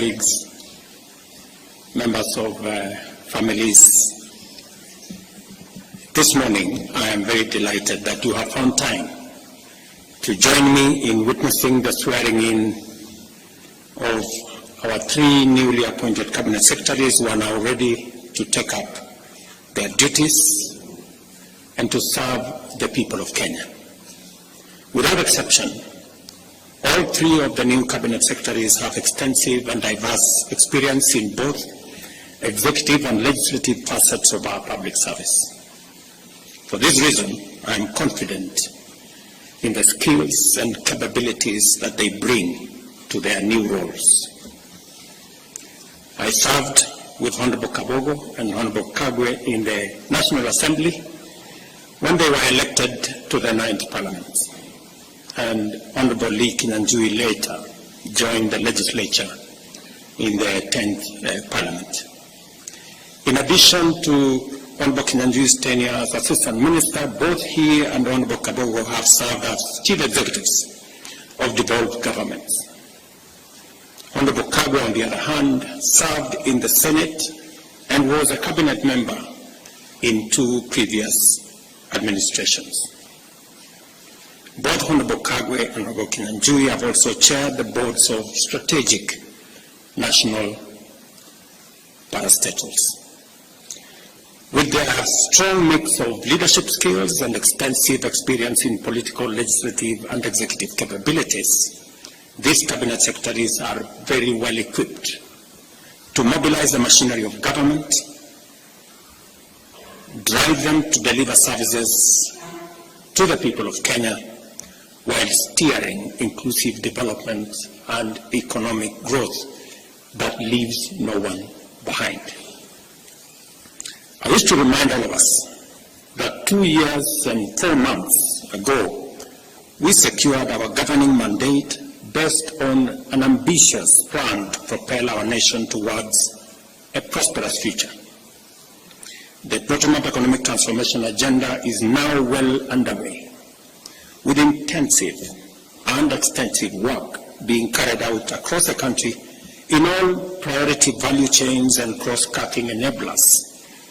colleagues, members of families, this morning I am very delighted that you have found time to join me in witnessing the swearing-in of our 3 newly appointed cabinet secretaries who are now ready to take up their duties and to serve the people of Kenya. Without exception, all 3 of the new cabinet secretaries have extensive and diverse experience in both executive and legislative facets of our public service. For this reason, I am confident in the skills and capabilities that they bring to their new roles. I served with Honorable Kabogo and Honorable Kagwe in the National Assembly when they were elected to the 9th Parliament, and Honorable Lee Kinyanjui later joined the legislature in the 10th Parliament. In addition to Honorable Kinyanjui's tenure as Assistant Minister, both he and Honorable Kabogo have served as Chief Executives of devolved governments. Honorable Kagwe, on the other hand, served in the Senate and was a cabinet member in 2 previous administrations. Both Honorable Kagwe and Honorable Kinyanjui have also chaired the boards of strategic national parastatals. With their strong mix of leadership skills and extensive experience in political, legislative, and executive capabilities, these cabinet secretaries are very well equipped to mobilize the machinery of government, drive them to deliver services to the people of Kenya, while steering inclusive development and economic growth that leaves no one behind. I wish to remind all of us that 2 years and 4 months ago, we secured our governing mandate based on an ambitious plan to propel our nation towards a prosperous future. The bottom-up economic transformation agenda is now well underway, with intensive and extensive work being carried out across the country in all priority value chains and cross-cutting enablers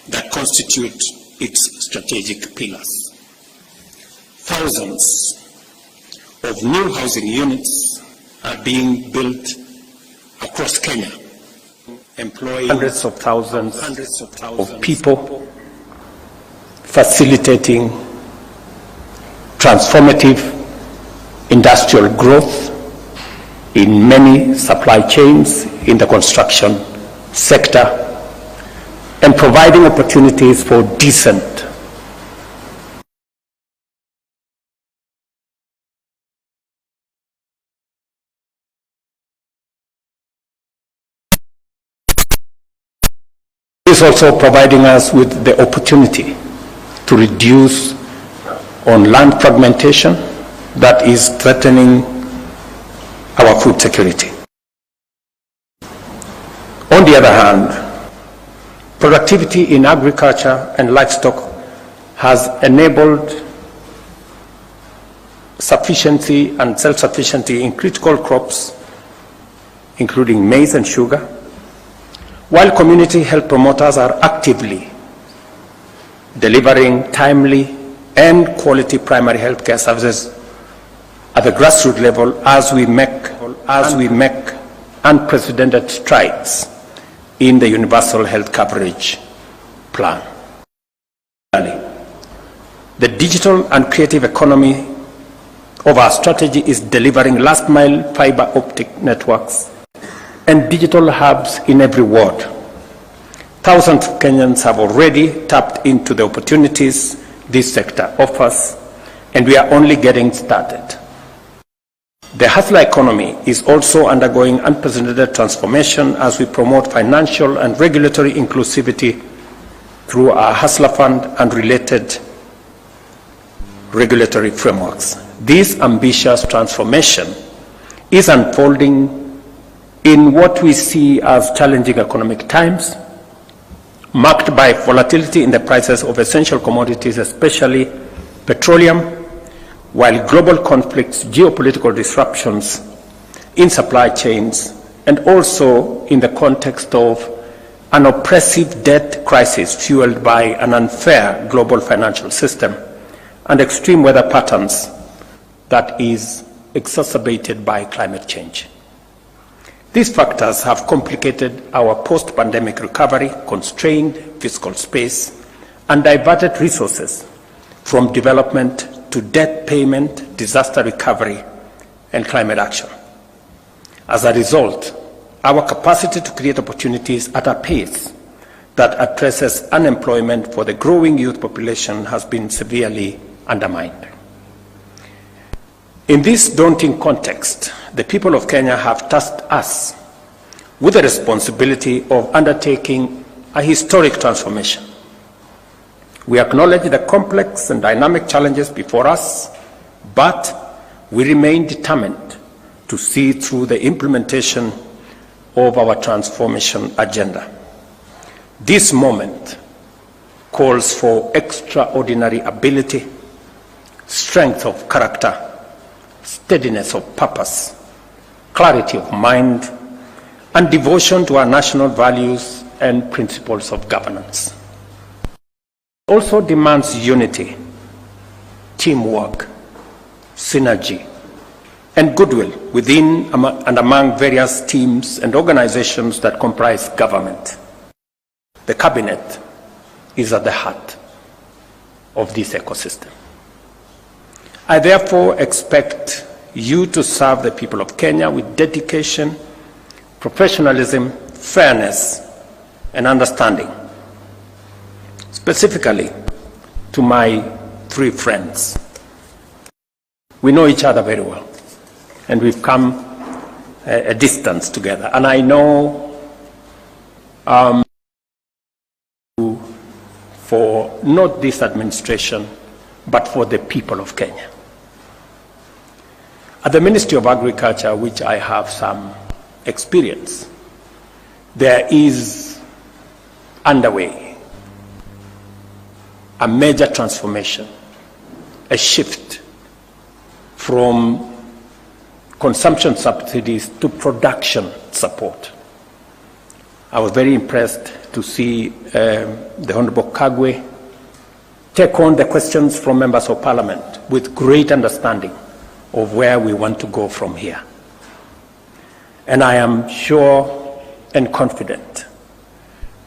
that constitute its strategic pillars. Thousands of new housing units are being built across Kenya, employing hundreds of thousands of people, facilitating transformative industrial growth in many supply chains in the construction sector, and providing opportunities for decent is also providing us with the opportunity to reduce on land fragmentation that is threatening our food security. On the other hand, productivity in agriculture and livestock has enabled sufficiency and self-sufficiency in critical crops, including maize and sugar, while community health promoters are actively delivering timely and quality primary health care services at the grassroots level as we make unprecedented strides in the universal health coverage plan. The digital and creative economy of our strategy is delivering last mile fiber optic networks and digital hubs in every ward. Thousands of Kenyans have already tapped into the opportunities this sector offers, and we are only getting started. The hustler economy is also undergoing unprecedented transformation as we promote financial and regulatory inclusivity through our Hustler Fund and related regulatory frameworks. This ambitious transformation is unfolding in what we see as challenging economic times, marked by volatility in the prices of essential commodities, especially petroleum, while global conflicts, geopolitical disruptions in supply chains, and also in the context of an oppressive debt crisis fueled by an unfair global financial system and extreme weather patterns that is exacerbated by climate change. These factors have complicated our post-pandemic recovery, constrained fiscal space, and diverted resources from development to debt payment, disaster recovery, and climate action. As a result, our capacity to create opportunities at a pace that addresses unemployment for the growing youth population has been severely undermined. In this daunting context, the people of Kenya have tasked us with the responsibility of undertaking a historic transformation. We acknowledge the complex and dynamic challenges before us, but we remain determined to see through the implementation of our transformation agenda. This moment calls for extraordinary ability, strength of character, steadiness of purpose, clarity of mind, and devotion to our national values and principles of governance. It also demands unity, teamwork, synergy, and goodwill within and among various teams and organizations that comprise government. The cabinet is at the heart of this ecosystem. I therefore expect you to serve the people of Kenya with dedication, professionalism, fairness, and understanding. Specifically, to my three friends. We know each other very well, and we've come a distance together. And I know for not this administration, but for the people of Kenya. At the Ministry of Agriculture, which I have some experience, there is underway a major transformation, a shift from consumption subsidies to production support. I was very impressed to see the Honorable Kagwe take on the questions from members of Parliament with great understanding of where we want to go from here. And I am sure and confident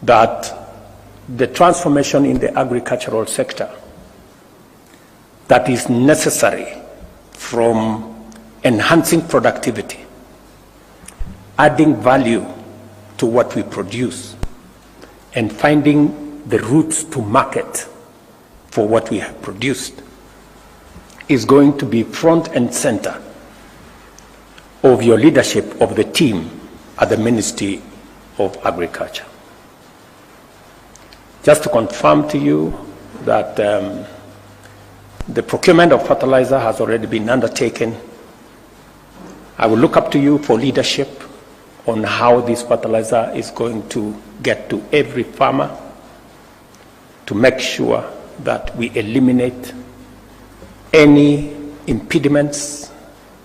that the transformation in the agricultural sector that is necessary from enhancing productivity, adding value to what we produce, and finding the routes to market for what we have produced is going to be front and center of your leadership of the team at the Ministry of Agriculture. Just to confirm to you that the procurement of fertilizer has already been undertaken. I will look up to you for leadership on how this fertilizer is going to get to every farmer to make sure that we eliminate any impediments,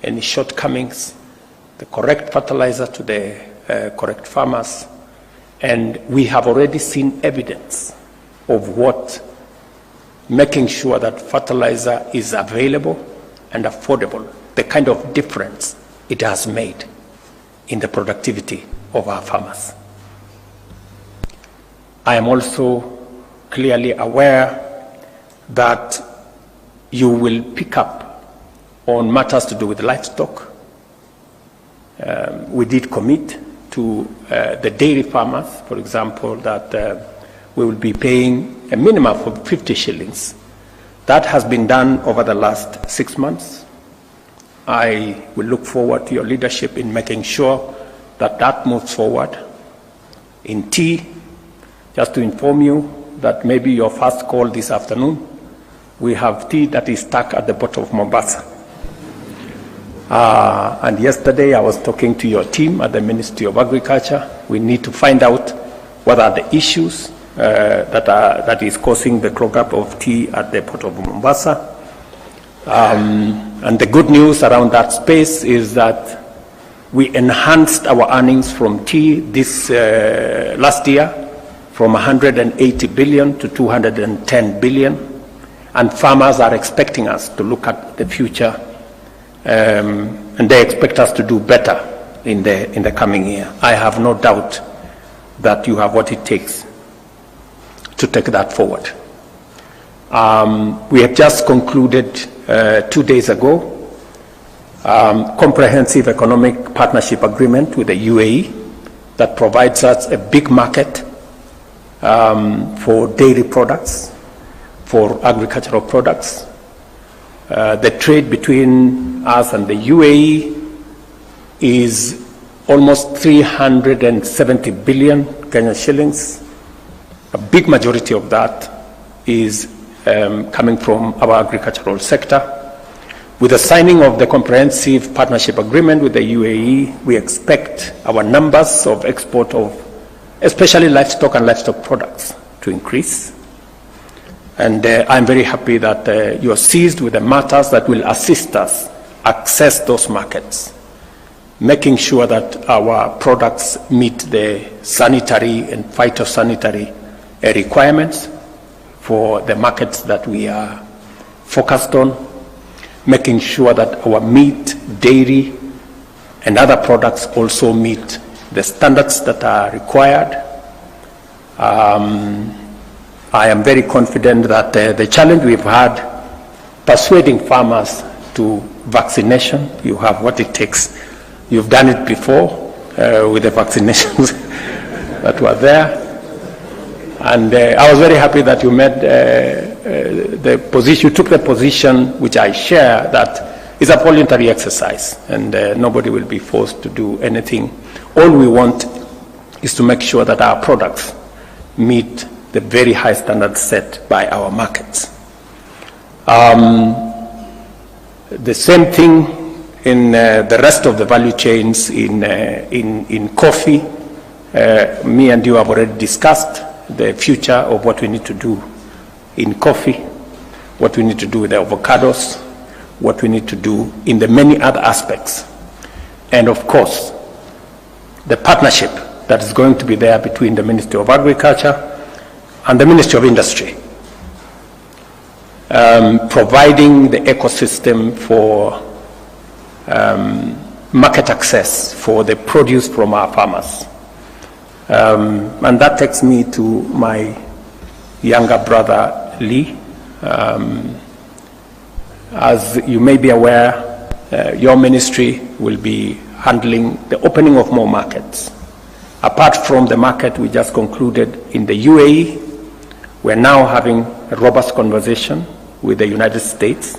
any shortcomings, the correct fertilizer to the correct farmers. And we have already seen evidence of what making sure that fertilizer is available and affordable, the kind of difference it has made in the productivity of our farmers. I am also clearly aware that you will pick up on matters to do with livestock. We did commit to the dairy farmers, for example, that we will be paying a minimum of 50 shillings. That has been done over the last 6 months. I will look forward to your leadership in making sure that that moves forward. In tea, just to inform you that maybe your first call this afternoon, we have tea that is stuck at the bottom of Mombasa. And yesterday I was talking to your team at the Ministry of Agriculture. We need to find out what are the issues that is causing the clog-up of tea at the port of Mombasa. And the good news around that space is that We enhanced our earnings from tea this last year from 180 billion to 210 billion, and farmers are expecting us to look at the future, and they expect us to do better in the coming year. I have no doubt that you have what it takes to take that forward. We have just concluded 2 days ago comprehensive economic partnership agreement with the UAE that provides us a big market for dairy products, for agricultural products. The trade between us and the UAE is almost 370 billion Kenyan shillings. A big majority of that is coming from our agricultural sector. With the signing of the comprehensive partnership agreement with the UAE, we expect our numbers of export of especially livestock and livestock products to increase. And I'm very happy that you are seized with the matters that will assist us access those markets, making sure that our products meet the sanitary and phytosanitary requirements for the markets that we are focused on, making sure that our meat, dairy, and other products also meet the standards that are required. I am very confident that the challenge we've had persuading farmers to vaccination, you have what it takes. You've done it before with the vaccinations that were there. And I was very happy that you made the position, you took the position which I share, that is a voluntary exercise, and nobody will be forced to do anything. All we want is to make sure that our products meet the very high standards set by our markets. The same thing in the rest of the value chains in coffee. Me and you have already discussed the future of what we need to do in coffee, what we need to do with the avocados, what we need to do in the many other aspects. And of course, the partnership that is going to be there between the Ministry of Agriculture and the Ministry of Industry, providing the ecosystem for market access for the produce from our farmers. And that takes me to my younger brother, Lee. As you may be aware, your ministry will be handling the opening of more markets. Apart from the market we just concluded in the UAE, we're now having a robust conversation with the United States.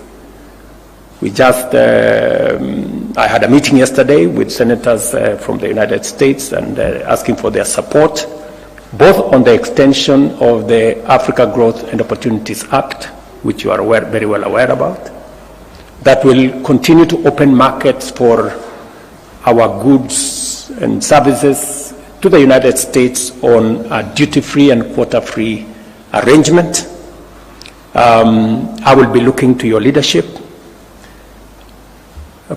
We just, I had a meeting yesterday with senators from the United States and asking for their support, both on the extension of the Africa Growth and Opportunities Act, which you are very well aware about, that will continue to open markets for our goods and services to the United States on a duty-free and quota-free arrangement. I will be looking to your leadership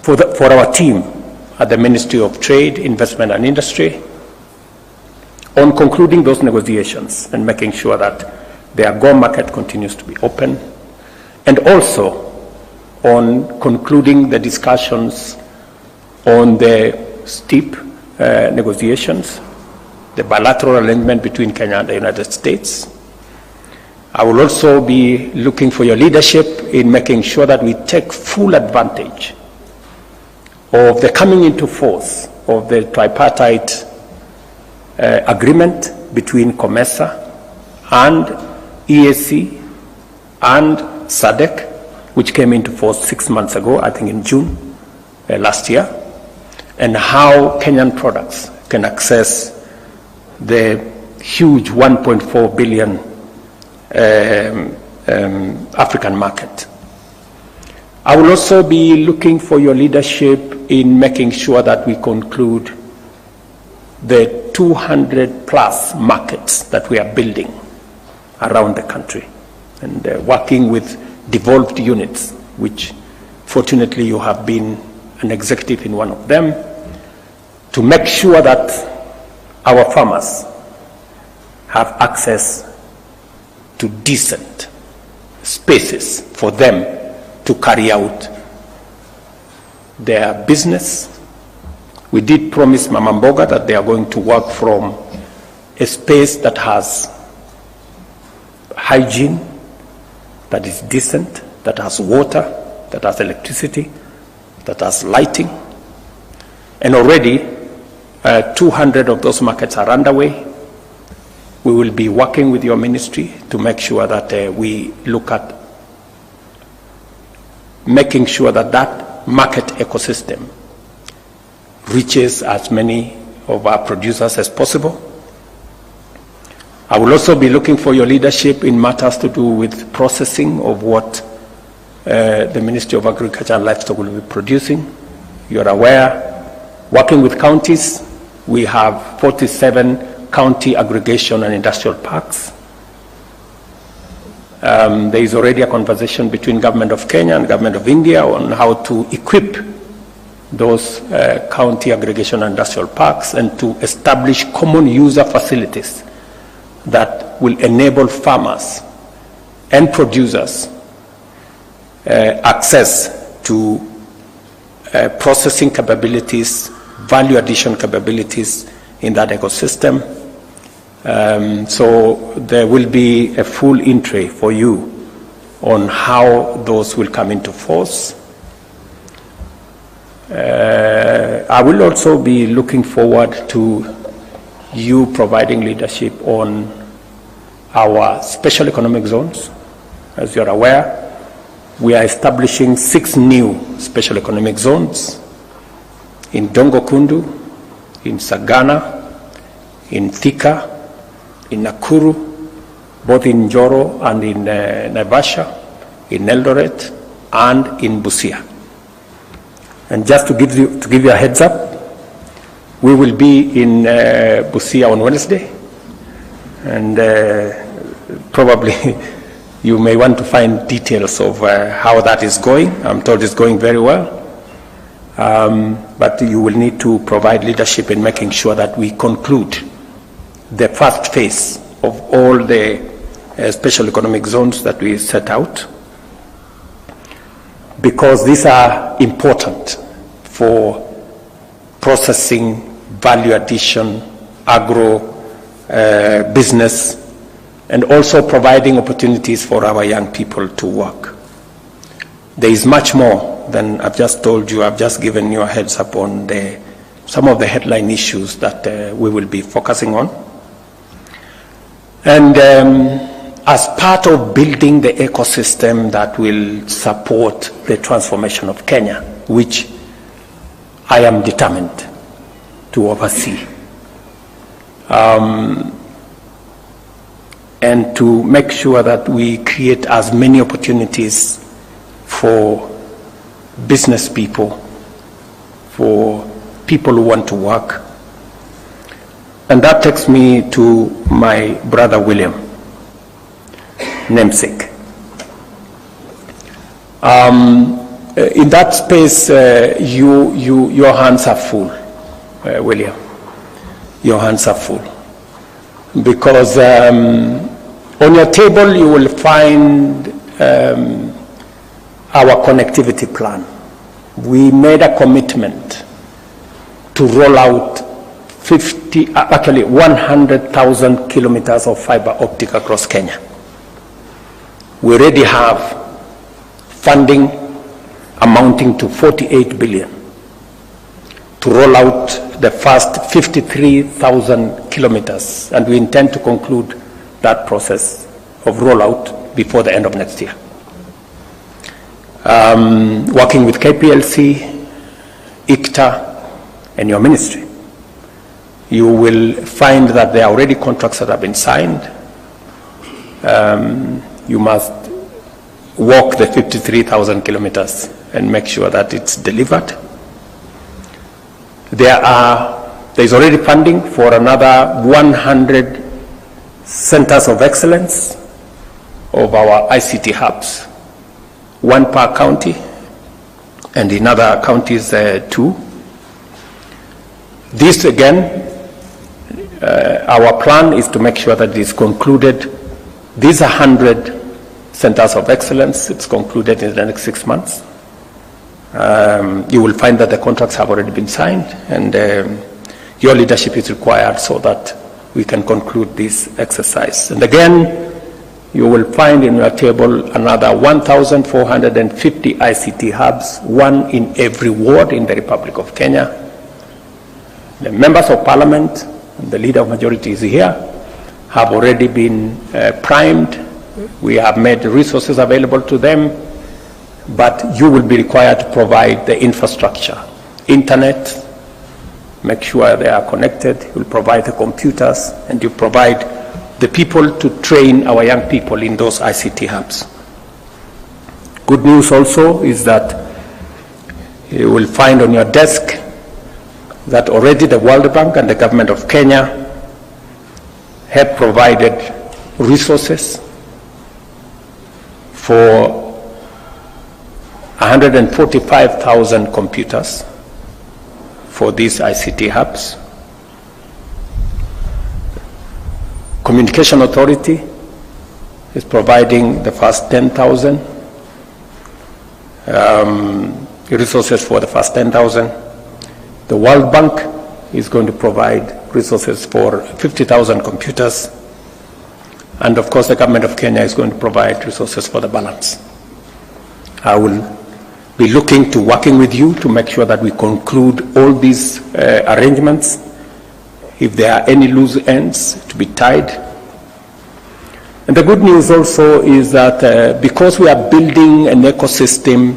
for our team at the Ministry of Trade, Investment and Industry on concluding those negotiations and making sure that the AGOA market continues to be open, and also on concluding the discussions on the STEEP negotiations, the bilateral arrangement between Kenya and the United States. I will also be looking for your leadership in making sure that we take full advantage of the coming into force of the tripartite agreement between COMESA and EAC and SADC, which came into force 6 months ago, I think in June last year, and how Kenyan products can access the huge 1.4 billion African market. I will also be looking for your leadership in making sure that we conclude the 200 plus markets that we are building around the country, and working with devolved units, which fortunately you have been an executive in one of them, to make sure that our farmers have access to decent spaces for them to carry out their business. We did promise Mama Mboga that they are going to work from a space that has hygiene, that is decent, that has water, that has electricity, that has lighting. And already 200 of those markets are underway. We will be working with your ministry to make sure that we look at making sure that that market ecosystem reaches as many of our producers as possible. I will also be looking for your leadership in matters to do with processing of what the Ministry of Agriculture and Livestock will be producing. You're aware, working with counties, we have 47 county aggregation and industrial parks. There is already a conversation between Government of Kenya and Government of India on how to equip those county aggregation and industrial parks and to establish common user facilities that will enable farmers and producers access to processing capabilities, value addition capabilities in that ecosystem. So there will be a full entry for you on how those will come into force. I will also be looking forward to you providing leadership on our special economic zones. As you're aware, we are establishing 6 new special economic zones in Dongo Kundu, in Sagana, in Thika, in Nakuru, both in Njoro and in Naivasha, in Eldoret, and in Busia. And just to give you a heads up, we will be in Busia on Wednesday, and probably you may want to find details of how that is going. I'm told it's going very well. But you will need to provide leadership in making sure that we conclude the first phase of all the special economic zones that we set out, because these are important for processing, value addition, agro business, and also providing opportunities for our young people to work. There is much more than I've just told you. I've just given you a heads up on some of the headline issues that we will be focusing on. And as part of building the ecosystem that will support the transformation of Kenya, which I am determined to oversee, and to make sure that we create as many opportunities for business people, for people who want to work. And that takes me to my brother William, namesake. In that space, your hands are full, William. Your hands are full. Because on your table you will find our connectivity plan. We made a commitment to roll out 100,000 kilometers of fiber optic across Kenya. We already have funding amounting to 48 billion to roll out the first 53,000 kilometers, and we intend to conclude that process of rollout before the end of next year. Working with KPLC, ICTA, and your ministry, you will find that there are already contracts that have been signed. You must walk the 53,000 kilometers and make sure that it's delivered. There is already funding for another 100 centers of excellence of our ICT hubs, 1 per county, and in other counties 2. This again, our plan is to make sure that it is concluded. These are 100 centers of excellence. It's concluded in the next 6 months. You will find that the contracts have already been signed, and your leadership is required so that we can conclude this exercise. And again, you will find in your table another 1,450 ICT hubs, one in every ward in the Republic of Kenya. The members of parliament, and the leader of majority is here, have already been primed. We have made resources available to them, but you will be required to provide the infrastructure, internet, make sure they are connected. You will provide the computers, and you provide the people to train our young people in those ICT hubs. Good news also is that you will find on your desk that already the World Bank and the government of Kenya have provided resources for 145,000 computers for these ICT hubs. Communication Authority is providing the first 10,000 resources for the first 10,000. The World Bank is going to provide resources for 50,000 computers. And of course, the government of Kenya is going to provide resources for the balance. I will be looking to working with you to make sure that we conclude all these arrangements. If there are any loose ends, to be tied. And the good news also is that because we are building an ecosystem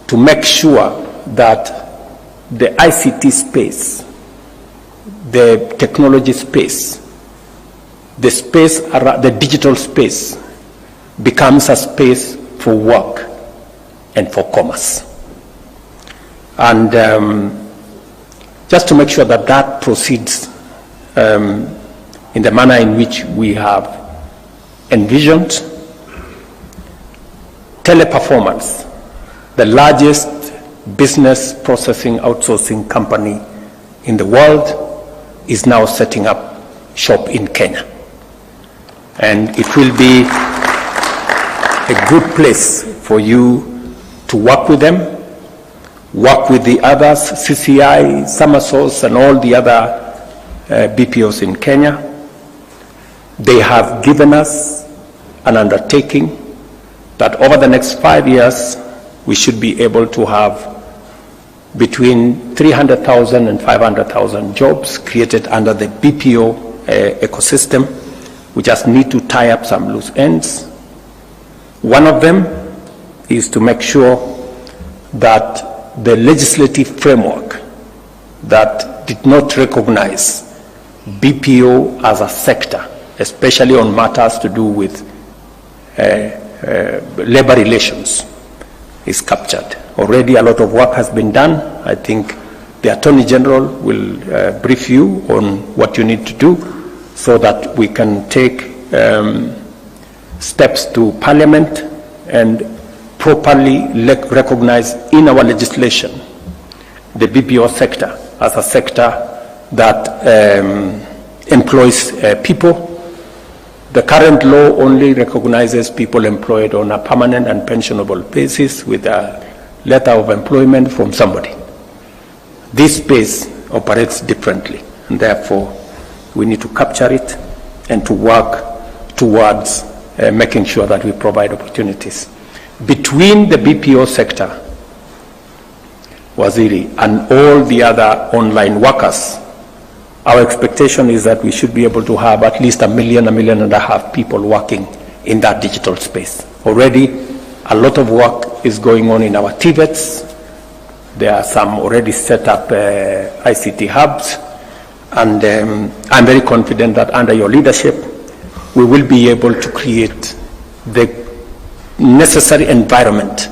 to make sure that the ICT space, the technology space, the space, the digital space becomes a space for work and for commerce. And just to make sure that that proceeds in the manner in which we have envisioned, Teleperformance, the largest business processing outsourcing company in the world, is now setting up shop in Kenya. And it will be a good place for you to work with them, work with the others, CCI, Summersource, and all the other BPOs in Kenya. They have given us an undertaking that over the next 5 years, we should be able to have between 300,000 and 500,000 jobs created under the BPO ecosystem. We just need to tie up some loose ends. One of them is to make sure that the legislative framework that did not recognize BPO as a sector, especially on matters to do with labor relations, is captured. Already a lot of work has been done. I think the Attorney General will brief you on what you need to do so that we can take steps to Parliament and properly recognize in our legislation the BPO sector as a sector that employs people. The current law only recognizes people employed on a permanent and pensionable basis with a letter of employment from somebody. This space operates differently, and therefore we need to capture it and to work towards making sure that we provide opportunities. Between the BPO sector, Waziri, and all the other online workers, our expectation is that we should be able to have at least 1.5 million people working in that digital space. Already, a lot of work is going on in our TVETs. There are some already set up ICT hubs, and I'm very confident that under your leadership, we will be able to create the necessary environment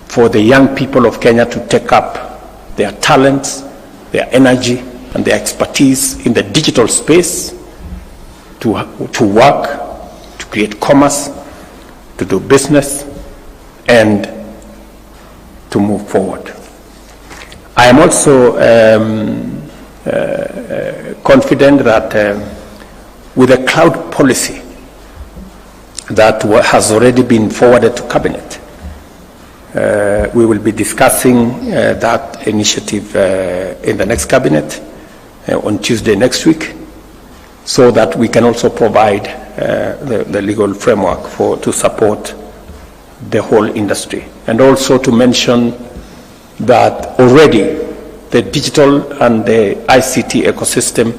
for the young people of Kenya to take up their talents, their energy, and their expertise in the digital space to work, to create commerce, to do business, and to move forward. I am also confident that with a cloud policy that has already been forwarded to Cabinet, we will be discussing that initiative in the next Cabinet on Tuesday next week, so that we can also provide the legal framework to support the whole industry. And also to mention that already the digital and the ICT ecosystem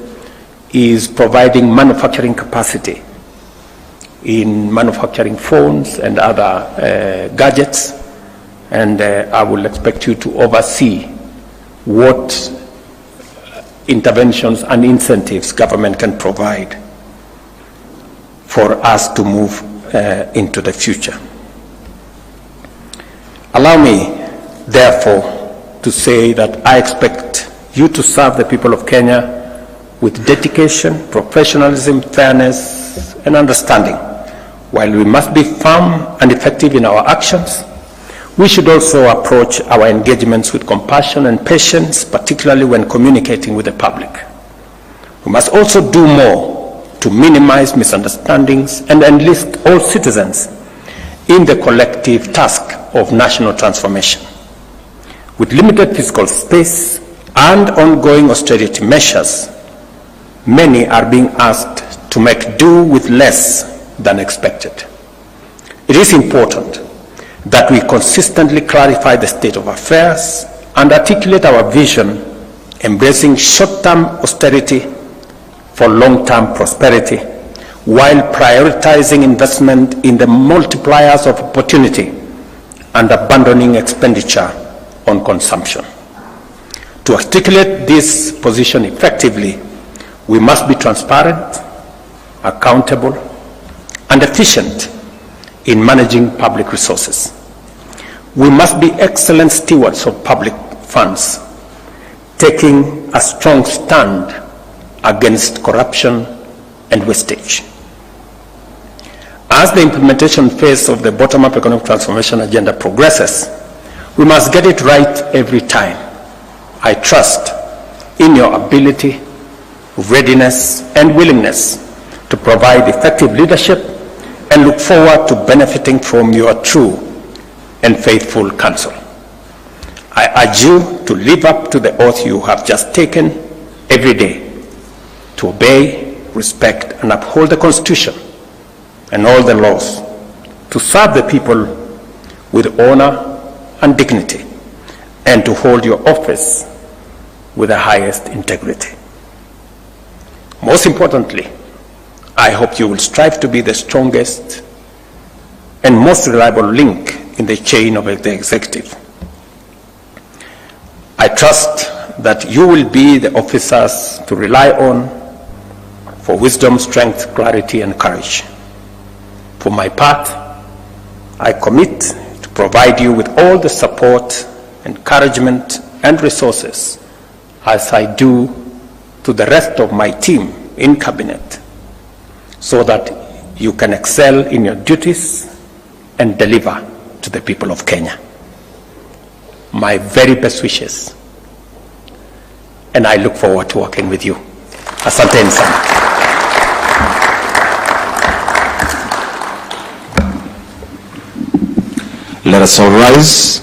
is providing manufacturing capacity in manufacturing phones and other gadgets, and I will expect you to oversee what interventions and incentives government can provide for us to move into the future. Allow me, therefore, to say that I expect you to serve the people of Kenya with dedication, professionalism, fairness, and understanding. While we must be firm and effective in our actions, we should also approach our engagements with compassion and patience, particularly when communicating with the public. We must also do more to minimize misunderstandings and enlist all citizens in the collective task of national transformation. With limited fiscal space and ongoing austerity measures, many are being asked to make do with less than expected. It is important that we consistently clarify the state of affairs and articulate our vision, embracing short-term austerity for long-term prosperity, while prioritizing investment in the multipliers of opportunity and abandoning expenditure on consumption. To articulate this position effectively, we must be transparent, accountable, and efficient in managing public resources. We must be excellent stewards of public funds, taking a strong stand against corruption and wastage. As the implementation phase of the bottom-up economic transformation agenda progresses, we must get it right every time. I trust in your ability, readiness, and willingness to provide effective leadership, and look forward to benefiting from your true and faithful counsel. I urge you to live up to the oath you have just taken every day, to obey, respect, and uphold the Constitution and all the laws, to serve the people with honor and dignity, and to hold your office with the highest integrity. Most importantly, I hope you will strive to be the strongest and most reliable link in the chain of the executive. I trust that you will be the officers to rely on for wisdom, strength, clarity, and courage. For my part, I commit to provide you with all the support, encouragement, and resources as I do to the rest of my team in Cabinet, so that you can excel in your duties and deliver to the people of Kenya. My very best wishes, and I look forward to working with you. Asanteni sana. Let us all rise.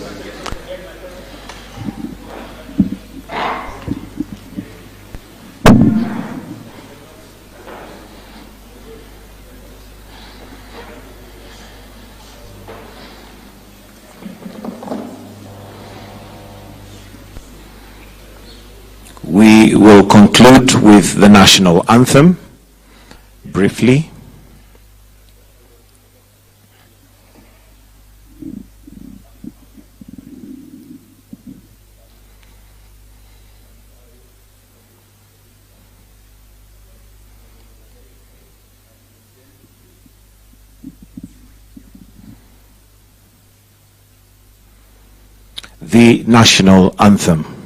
We will conclude with the national anthem briefly. The national anthem.